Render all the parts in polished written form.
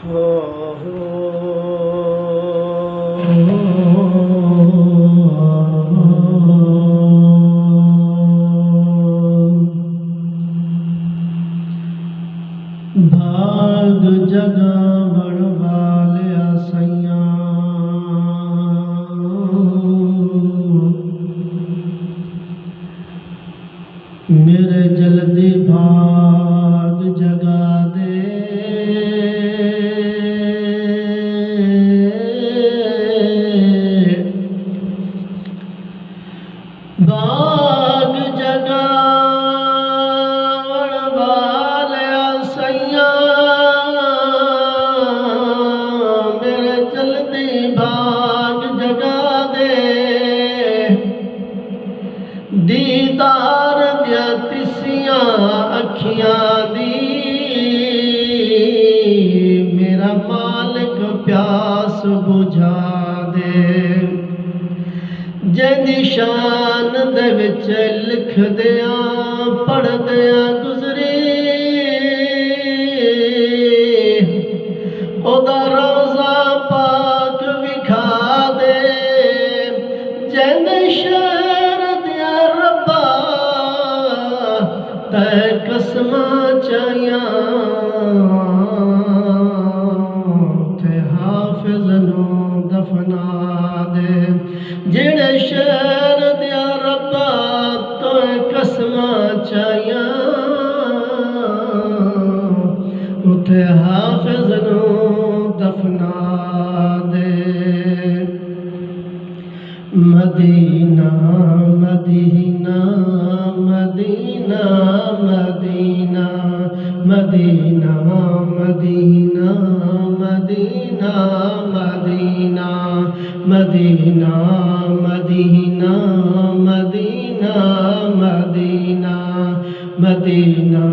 भाग जगावण वालिया सैयां मेरे जल्दी भाग जगा दे। भाग जगावण वालिया सैयां मेरे जल्दी भाग जगा दे। दीदार दिया तिसियां अखियां दी मेरा मालिक प्यास बुझा दे। जे निशान दे विच लिख दियां पढ़ दियां गुजरी ओदा रोज़ा पाक विखा दे। जैन शहर दिया रब्बा तै कसमां चाहियां ते हाफिज़ नूं दफना दे। जेड़े शहर दिया रब्बा तै कसमां चाहियां उथे हाफिज़ नूं दफना दे। Medina Medina Medina Medina Medina Medina Medina Medina Medina Medina Medina Medina Medina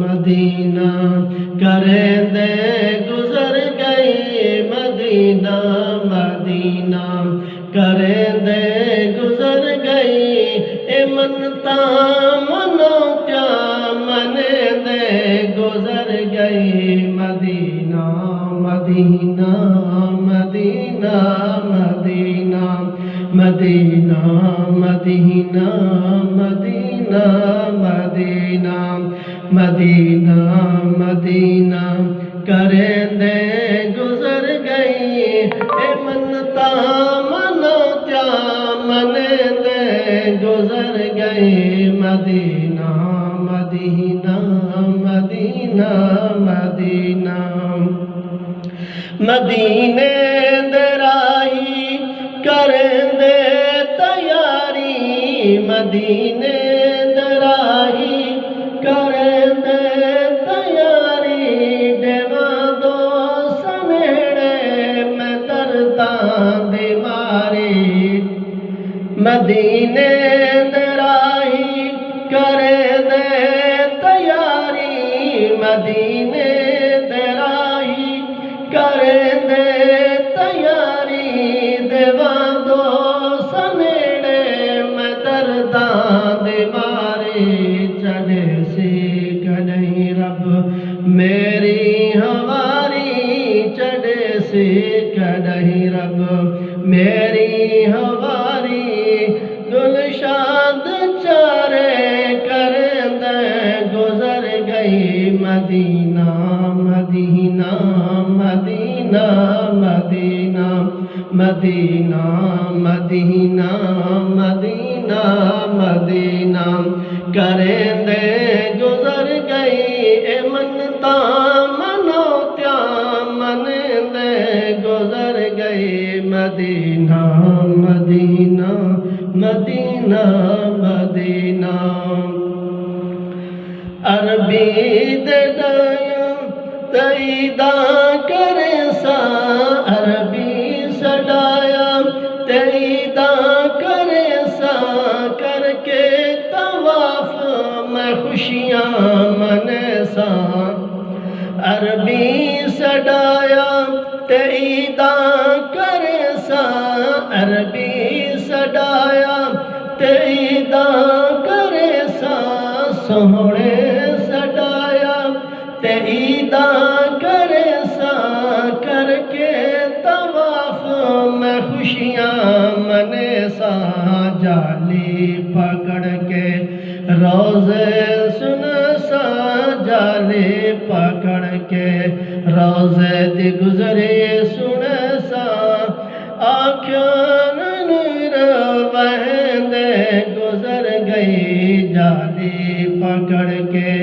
Medina करेंदे गुजर गई मदीना मदीना करेंदे गुजर गई। ए मनता मनोत्या मनेंदे गुजर गई Medina Medina Medina Medina Medina Medina Medina Medina Medina Medina करेंदे गुजर गई। ए मनता मनोत्या मनेंदे गुजर गई मदीना मदीना मदीना मदीना मदीने दे राही करेंदे तैयारी मदीने दे राही करेंदे तैयारी। देवा दो सनेड़े मैं दर्दां दी मारी मदीने दे राही करेंदे तैयारी मदीने दे राही करेंदे तैयारी। देवा दो सनेड़े मैं दर्दां दे मारे। चढ़े से कन्हई रब मेरी हवारी चढ़े से कन्हई रब मेरी हवारी। गुलशाद चारे करेंदे गुजर गई Medina Medina Medina Medina Medina Medina Medina Medina करेंदे गुजर गई। ए मनता मनोत्या मनेंदे गुजर गई मदीना मदीना मदीना मदीना। अरबी दे डाया तईदा करे सा अरबी सडाया तईदा करे सा करके तवाफ मैं खुशियाँ मने सा। अरबी सडाया तईदा करे सा अरबी सडाया तईदा करे सा। सोहणे सडाया तईदा करे सा خوشیاں منے سا جالی پکڑ کے روزے سن سا جالی پکڑ کے روزے دی گزری سن سا آنکھوں نور وہندے گزر گئی جالی پکڑ کے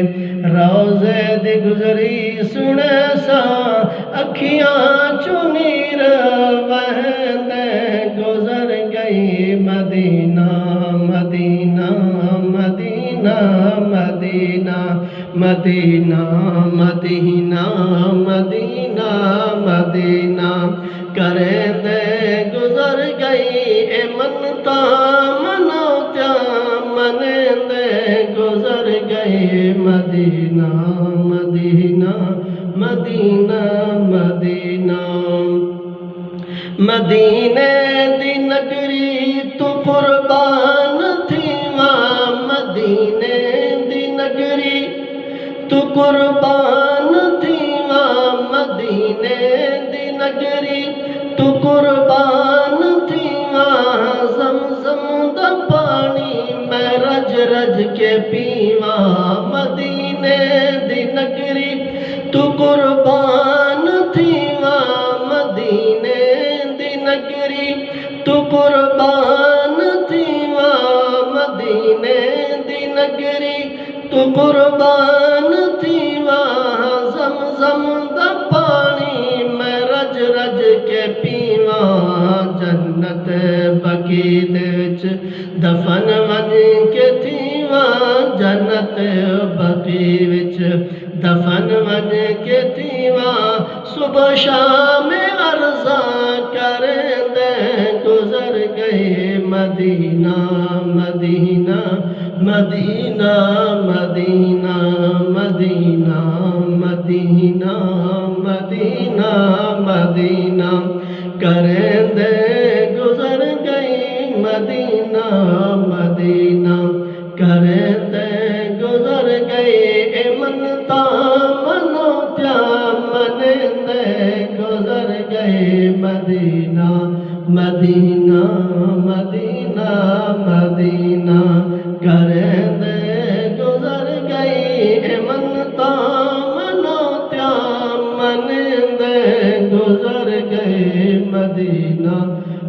روزے دی گزری سن سا اکھیاں چنیر وہندے گزر گئی مدینہ مدینہ مدینہ مدینہ مدینہ مدینہ مدینہ مدینہ کریں دے گزر گئی اے منتا منوتیا منیں دے گزر گئی مدینہ مدینہ مدینہ مدینہ مدینے دی نگری تو قربان تھی ماں مدینے دی نگری تو قربان تھی ماں مدینے دی نگری تو قربان تھی ماں زمزم دا پانی میں رج رج کے پیواں مدینے دی نگری تو قربان تھی ماں مدینے دی نگری تو قربان تھی ماں مدینے دی نگری تو قربان تھی ماں زمزم دا پانی میں رج رج کے پیواں جنت بقی دے وچ دفن ون کے تھی ماں جنت بقی وچ دفن ون کے تھی ماں صبح شام عرضاں کریں دے گزر گئے مدینہ مدینہ مدینہ مدینہ مدینہ مدینہ مدینہ مدینہ کریں دے گزر گئی مدینہ مدینہ کریں دے گزر گئی اے منتا منوتیا منیں دے گزر گئی مدینہ مدینہ مدینہ مدینہ کریں دے گزر گئی اے منتا منوتیا منیں دے گزر گئی مدینہ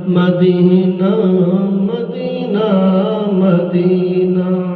مدینہ مدینہ مدینہ